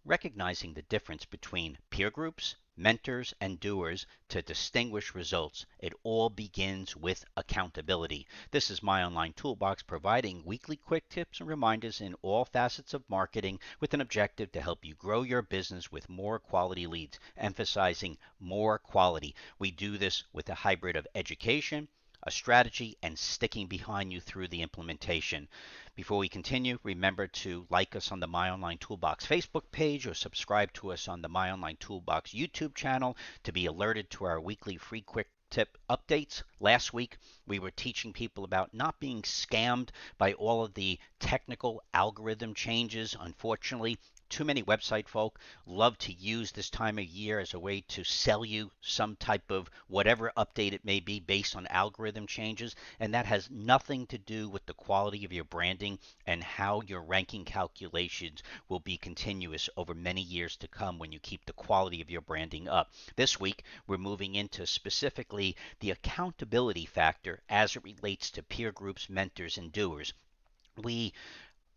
recognizing the difference between peer groups, mentors, and doers to distinguish results. It all begins with accountability. This is My Online Toolbox, providing weekly quick tips and reminders in all facets of marketing with an objective to help you grow your business with more quality leads, emphasizing more quality. We do this with a hybrid of education, a strategy, and sticking behind you through the implementation. Before we continue, remember to like us on the My Online Toolbox Facebook page or subscribe to us on the My Online Toolbox YouTube channel to be alerted to our weekly free quick tip updates. Last week, we were teaching people about not being scammed by all of the technical algorithm changes. Unfortunately, too many website folk love to use this time of year as a way to sell you some type of whatever update it may be based on algorithm changes, and that has nothing to do with the quality of your branding and how your ranking calculations will be continuous over many years to come when you keep the quality of your branding up. This week, we're moving into specifically the accountability factor as it relates to peer groups, mentors, and doers. We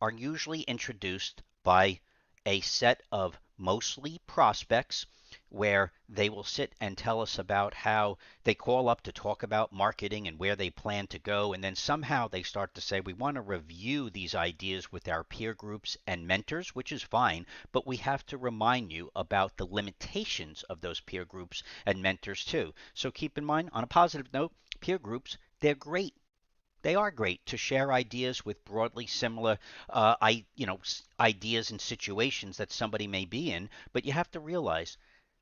are usually introduced by a set of mostly prospects where they will sit and tell us about how they call up to talk about marketing and where they plan to go. And then somehow they start to say, we want to review these ideas with our peer groups and mentors, which is fine, but we have to remind you about the limitations of those peer groups and mentors too. So keep in mind, on a positive note, peer groups, they're great. They are great to share ideas with broadly similar ideas and situations that somebody may be in, but you have to realize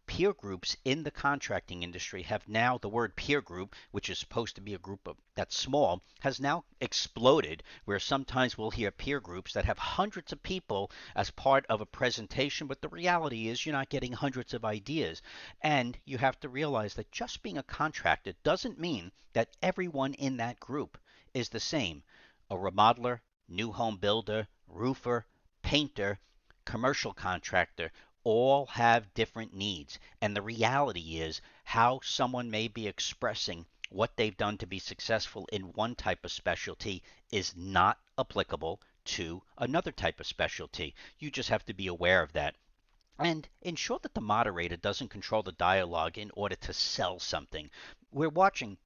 peer groups in the contracting industry have now, the word peer group, which is supposed to be a group that's small, has now exploded, where sometimes we'll hear peer groups that have hundreds of people as part of a presentation, but the reality is you're not getting hundreds of ideas. And you have to realize that just being a contractor doesn't mean that everyone in that group is the same. A remodeler, new home builder, roofer, painter, commercial contractor all have different needs. And the reality is how someone may be expressing what they've done to be successful in one type of specialty is not applicable to another type of specialty. You just have to be aware of that. And ensure that the moderator doesn't control the dialogue in order to sell something. We're watching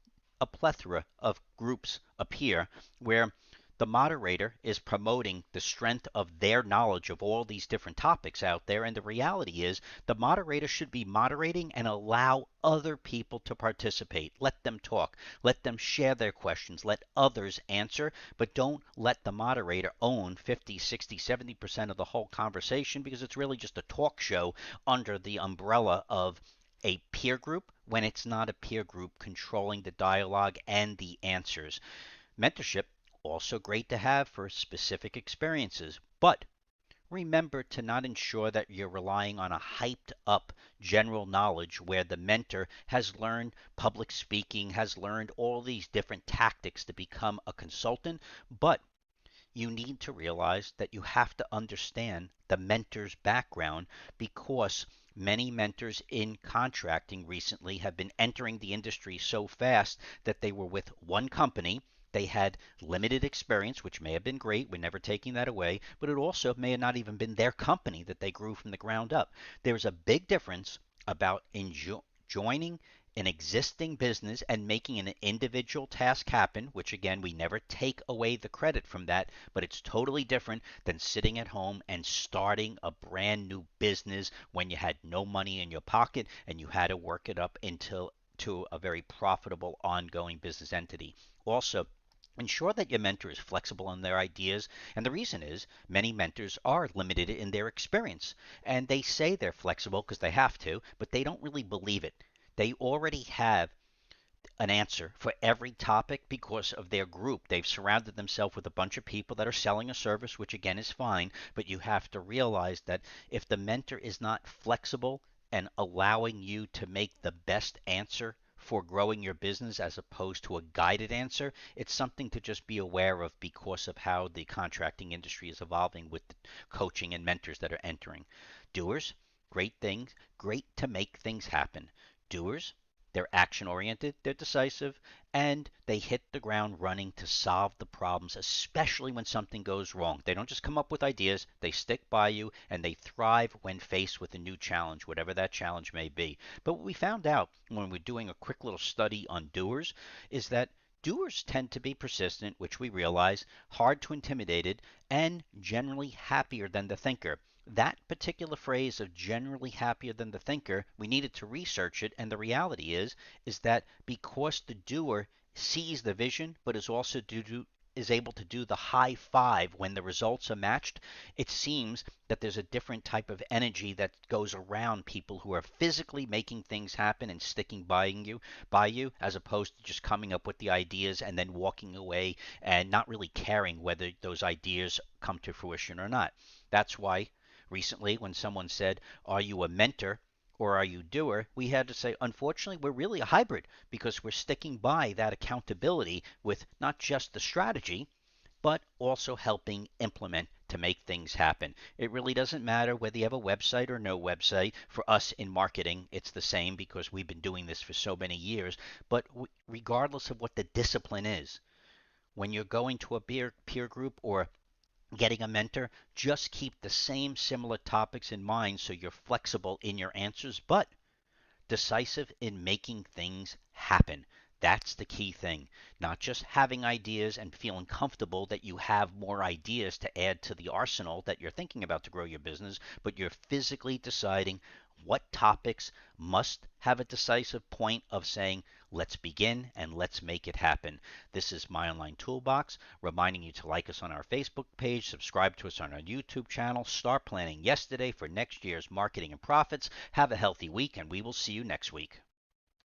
a plethora of groups appear where the moderator is promoting the strength of their knowledge of all these different topics out there. And the reality is the moderator should be moderating and allow other people to participate. Let them talk. Let them share their questions. Let others answer. But don't let the moderator own 50, 60, 70% of the whole conversation, because it's really just a talk show under the umbrella of a peer group when it's not a peer group controlling the dialogue and the answers. Mentorship, also great to have for specific experiences, but remember to not ensure that you're relying on a hyped up general knowledge where the mentor has learned public speaking, has learned all these different tactics to become a consultant, but you need to realize that you have to understand the mentor's background, because many mentors in contracting recently have been entering the industry so fast that they were with one company. They had limited experience, which may have been great. We're never taking that away, but it also may have not even been their company that they grew from the ground up. There's a big difference about joining an existing business and making an individual task happen, which again, we never take away the credit from that, but it's totally different than sitting at home and starting a brand new business when you had no money in your pocket and you had to work it up until to a very profitable ongoing business entity. Also, ensure that your mentor is flexible in their ideas, and the reason is many mentors are limited in their experience, and they say they're flexible because they have to, but they don't really believe it. They already have an answer for every topic because of their group. They've surrounded themselves with a bunch of people that are selling a service, which again is fine, but you have to realize that if the mentor is not flexible and allowing you to make the best answer for growing your business as opposed to a guided answer, it's something to just be aware of because of how the contracting industry is evolving with the coaching and mentors that are entering. Doers, great things, great to make things happen. Doers, They're action oriented, they're decisive, and they hit the ground running to solve the problems, especially when something goes wrong. They don't just come up with ideas, they stick by you, and they thrive when faced with a new challenge, whatever that challenge may be. But what we found out when we're doing a quick little study on doers is that doers tend to be persistent, which we realize, hard to intimidate, and generally happier than the thinker. That particular phrase of generally happier than the thinker, we needed to research it, and the reality is that because the doer sees the vision but is able to do the high five when the results are matched, it seems that there's a different type of energy that goes around people who are physically making things happen and sticking by you as opposed to just coming up with the ideas and then walking away and not really caring whether those ideas come to fruition or not. That's why recently when someone said, "Are you a mentor or are you doer?" we had to say, unfortunately, we're really a hybrid because we're sticking by that accountability with not just the strategy, but also helping implement to make things happen. It really doesn't matter whether you have a website or no website. For us in marketing, it's the same because we've been doing this for so many years. But regardless of what the discipline is, when you're going to a peer group or getting a mentor, just keep the same similar topics in mind so you're flexible in your answers, but decisive in making things happen. That's the key thing. Not just having ideas and feeling comfortable that you have more ideas to add to the arsenal that you're thinking about to grow your business, but you're physically deciding what topics must have a decisive point of saying, let's begin and let's make it happen. This is My Online Toolbox, reminding you to like us on our Facebook page, subscribe to us on our YouTube channel, start planning yesterday for next year's marketing and profits. Have a healthy week, and we will see you next week.